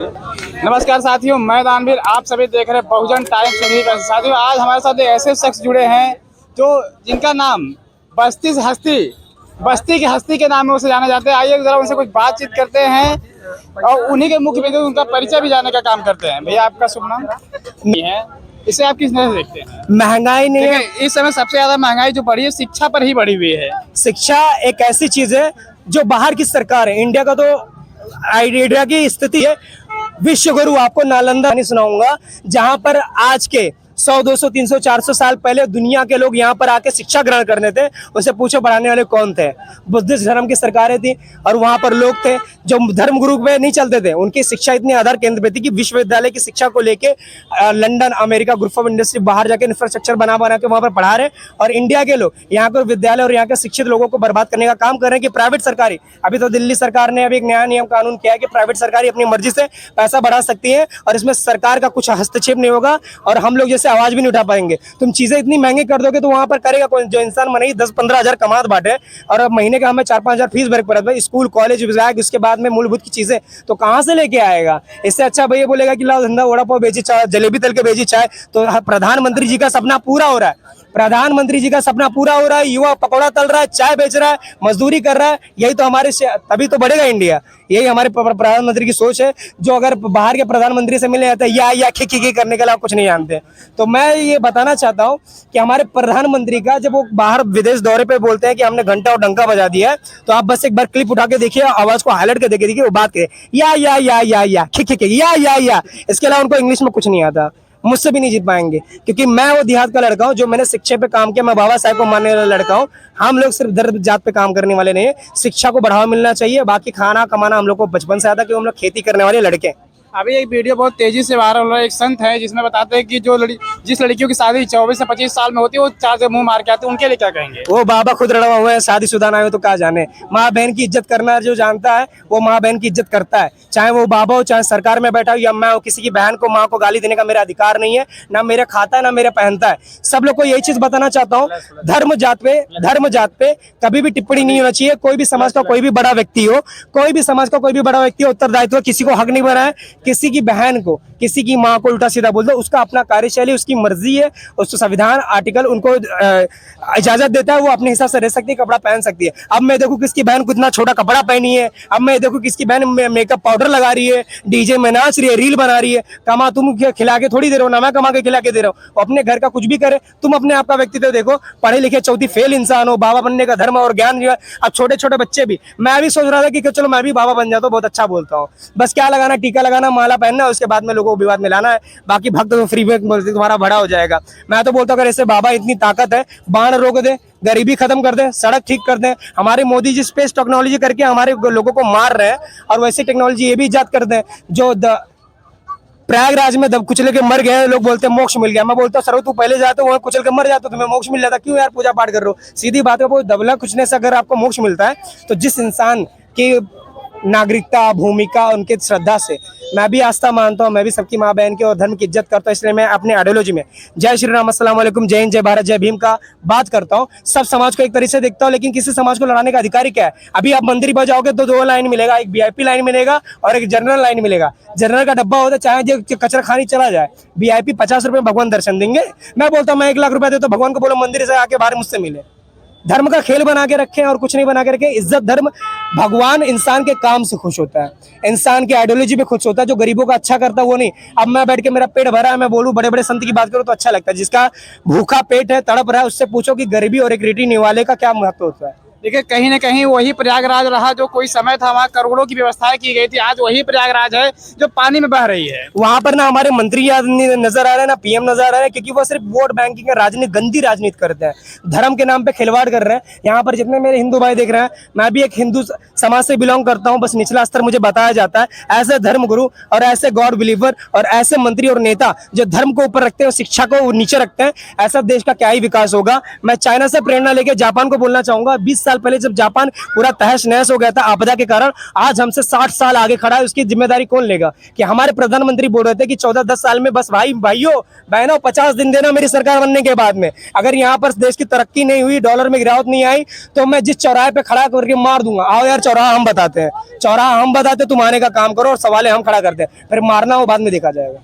नमस्कार साथियों, मैं दानवीर। आप सभी देख रहे हैं बहुजन टाइम्स न्यूज़। साथियों, आज हमारे साथ ऐसे शख्स जुड़े हैं जो जिनका नाम बस्ती से हस्ती, बस्ती की हस्ती के नाम में उसे जाना जाता है। आइए जरा उनसे कुछ बातचीत करते हैं और उन्हीं के मुख्य बिंदु उनका परिचय भी जानने का काम करते हैं। भैया, आपका शुभ नाम है? इसे आप किस नजर से देखते हैं? महंगाई नहीं है इस समय सबसे ज्यादा महंगाई जो बढ़ी है शिक्षा पर ही बढ़ी हुई है। शिक्षा एक ऐसी चीज है जो बाहर की सरकार है, इंडिया का तो इंडिया की स्थिति है। विश्व गुरु आपको नालंदा नहीं सुनाऊंगा, जहां पर आज के 100, 200, 300, 400 साल पहले दुनिया के लोग यहाँ पर आके शिक्षा ग्रहण करने थे। उसे पूछो पढ़ाने वाले कौन थे? बुद्धिस्ट धर्म की सरकारें थी और वहाँ पर लोग थे जो धर्म गुरु पे नहीं चलते थे। उनकी शिक्षा इतनी आधार केंद्र पे थी कि विश्वविद्यालय की शिक्षा को लेके London, America, group of industry बाहर जाके इंफ्रास्ट्रक्चर बना के वहाँ पर पढ़ा रहे। और इंडिया के लोग यहाँ के विद्यालय और यहाँ के शिक्षित लोगों को बर्बाद करने का काम कर रहे हैं कि प्राइवेट सरकारी। अभी तो दिल्ली सरकार ने अभी एक नया नियम कानून किया है कि प्राइवेट सरकारी अपनी मर्जी से पैसा बढ़ा सकती है और इसमें सरकार का कुछ हस्तक्षेप नहीं होगा और हम लोग जैसे आवाज भी नहीं उठा पाएंगे। तुम चीजें इतनी महंगी कर दोगे तो वहां पर करेगा कौन? जो इंसान महीने 10-15 हजार कमात बांटे और अब महीने का हमें 4-5 हजार फीस भर पड़ता है, स्कूल कॉलेज विभाग, उसके बाद में मूलभूत की चीजें तो कहां से लेके आएगा? इससे अच्छा भैया बोलेगा कि लाओ धंधा, वड़ा पाव बेची, चाय जलेबी तल के बेची चाय। तो प्रधानमंत्री जी का सपना पूरा हो रहा है, प्रधानमंत्री जी का सपना पूरा हो रहा है। युवा पकौड़ा तल रहा है, चाय बेच रहा है, मजदूरी कर रहा है। यही तो हमारे, तभी तो बढ़ेगा इंडिया। यही हमारे प्रधानमंत्री की सोच है, जो अगर बाहर के प्रधानमंत्री से मिले जाते हैं या खी करने के अलावा कुछ नहीं जानते। तो मैं ये बताना चाहता हूँ कि हमारे प्रधानमंत्री का जब वो बाहर विदेश दौरे पे बोलते हैं कि हमने घंटा और डंका बजा दिया है, तो आप बस एक बार क्लिप उठा के देखिए, आवाज को हाईलाइट करके देखिए, वो बात है या खी या। इसके अलावा उनको इंग्लिश में कुछ नहीं आता। मुझसे भी नहीं जीत पाएंगे क्योंकि मैं वो देहात का लड़का हूँ जो मैंने शिक्षा पे काम किया। मैं बाबा साहब को मानने वाला लड़का हूँ। हम लोग सिर्फ धर्म जात पे काम करने वाले नहीं है। शिक्षा को बढ़ावा मिलना चाहिए, बाकी खाना कमाना हम लोग को बचपन से आता, क्योंकि हम लोग खेती करने वाले लड़के हैं। अभी एक वीडियो बहुत तेजी से वायरल हो रहा है। एक संत है जिसमें बताते हैं कि जिस लड़कियों की शादी 24 से 25 साल में होती है वो चार से मुंह मार के आते हैं। उनके लिए क्या कहेंगे? वो बाबा खुद लड़वा हुए हैं, शादीशुदा ना हो तो क्या जाने। माँ बहन की इज्जत करना जो जानता है वो माँ बहन की इज्जत करता है, चाहे वो बाबा हो, चाहे सरकार में बैठा हो या मैं हो। किसी की बहन को, माँ को गाली देने का मेरा अधिकार नहीं है, ना मेरा खाता है ना मेरा पहनता है। सब लोग को यही चीज बताना चाहता हूँ, धर्म जात पे कभी भी टिप्पणी नहीं होना चाहिए। कोई भी समाज का कोई भी बड़ा व्यक्ति हो, कोई भी समाज का कोई भी बड़ा व्यक्ति हो, उत्तरदायित्व किसी को हक नहीं बना है किसी की बहन को, किसी की माँ को उल्टा सीधा बोल दो। उसका अपना कार्यशैली, उसकी मर्जी है, उसको संविधान आर्टिकल उनको इजाजत देता है, वो अपने हिसाब से रह सकती है, कपड़ा पहन सकती है। अब मैं देखूं किसकी बहन को इतना छोटा कपड़ा पहनी है, अब मैं देखूं किसकी बहन मेकअप पाउडर लगा रही है, डीजे में नाच रही है, रील बना रही है। कमा तुम खिला के थोड़ी दे रहे हो ना, मैं कमा के खिला के दे रहा हूँ। अपने घर का कुछ भी करे, तुम अपने आप का व्यक्तित्व देखो। पढ़े लिखे चौथी फेल इंसान हो, बाबा बनने का धर्म और ज्ञान जो है। अब छोटे छोटे बच्चे भी, मैं भी सोच रहा था कि चलो मैं भी बाबा बन जाता हूँ, बहुत अच्छा बोलता हूँ। बस क्या लगाना, टीका लगाना, माला पहनना, उसके बाद में लोगों को विवाद में लाना है। बाकी भक्त तो फ्री में बोलते तुम्हारा बड़ा हो जाएगा। मैं तो बोलता हूँ अगर ऐसे बाबा इतनी ताकत है, बाढ़ रोक दे, गरीबी खत्म कर दे, सड़क ठीक कर दे। हमारे मोदी जी स्पेस टेक्नोलॉजी करके हमारे लोगों को मार रहे हैं, और वैसी टेक्नोलॉजी ये भी इजाद कर दे जो प्रयागराज में दब कुचले के मर गए, लोग बोलते हैं मोक्ष मिल गया। मैं बोलता हूँ सर तू पहले जाते वहाँ कुचल के मर जाते, तुम्हें मोक्ष मिल जाता, क्यों यार पूजा पाठ कर रहे हो? सीधी बात है, वो दबला कुचने से अगर आपको मोक्ष मिलता है तो जिस इंसान की नागरिकता, भूमिका, उनके श्रद्धा से मैं भी आस्था मानता हूँ, मैं भी सबकी माँ बहन की और धर्म की इज्जत करता हूँ। इसलिए मैं अपने आइडियोलॉजी में जय श्री राम, अस्सलाम वालेकुम, जय हिंद, जय भारत, जय भीम का बात करता हूँ। सब समाज को एक तरीके से देखता हूँ, लेकिन किसी समाज को लड़ाने का अधिकारी क्या है? अभी आप मंदिर पर जाओगे तो दो लाइन मिलेगा, एक वीआईपी लाइन मिलेगा और एक जनरल लाइन मिलेगा। जनरल का डब्बा होता है, चाहे जो कचरा खानी चला जाए। वीआईपी 50 रुपये भगवान दर्शन देंगे। मैं बोलता हूँ मैं 1 लाख रुपया देता हूँ, भगवान को बोलो मंदिर से आके बाहर मुझसे मिले। धर्म का खेल बना के रखें और कुछ नहीं बना के रखें। इज्जत, धर्म, भगवान इंसान के काम से खुश होता है, इंसान की आइडियोलॉजी पे खुश होता है। जो गरीबों का अच्छा करता है वो नहीं। अब मैं बैठ के मेरा पेट भरा है, मैं बोलूं बड़े बड़े संत की बात करूं तो अच्छा लगता है। जिसका भूखा पेट है, तड़प रहा है, उससे पूछो कि गरीबी और एक रोटी निवाले का क्या महत्व होता है। देखिए, कहीं ना कहीं वही प्रयागराज रहा जो कोई समय था वहाँ करोड़ों की व्यवस्थाएं की गई थी। आज वही प्रयागराज है जो पानी में बह रही है। वहां पर ना हमारे मंत्री नजर आ रहे हैं, ना पीएम नजर आ रहे हैं, क्योंकि वो सिर्फ वोट बैंकिंग का राजनीति, गंदी राजनीति करते हैं, धर्म के नाम पे खिलवाड़ कर रहे हैं। यहाँ पर जितने मेरे हिंदू भाई देख रहे हैं, मैं भी एक हिंदू समाज से बिलोंग करता हूँ, बस निचला स्तर मुझे बताया जाता है। ऐसे धर्म गुरु और ऐसे गॉड बिलीवर और ऐसे मंत्री और नेता जो धर्म को ऊपर रखते हैं और शिक्षा को नीचे रखते हैं, ऐसा देश का क्या ही विकास होगा। मैं चाइना से प्रेरणा लेके जापान को बोलना चाहूंगा, 20 साल पहले जब जापान पूरा तहस नहस हो गया था आपदा के कारण, आज हमसे 60 साल आगे खड़ा है, उसकी जिम्मेदारी कौन लेगा? कि हमारे प्रधानमंत्री बोल रहे थे कि 14-10 साल में बस भाइयों बहनों 50 दिन देना मेरी सरकार बनने के बाद में, अगर यहाँ पर देश की तरक्की नहीं हुई, डॉलर में गिरावट नहीं आई, तो मैं जिस चौराहे पे खड़ा करके मार दूंगा। आओ यार चौराहा हम बताते हैं, चौराहा हम बताते, तुम आने का काम करो और सवाल हम खड़ा करते हैं, फिर मारना वो बाद में देखा जाएगा।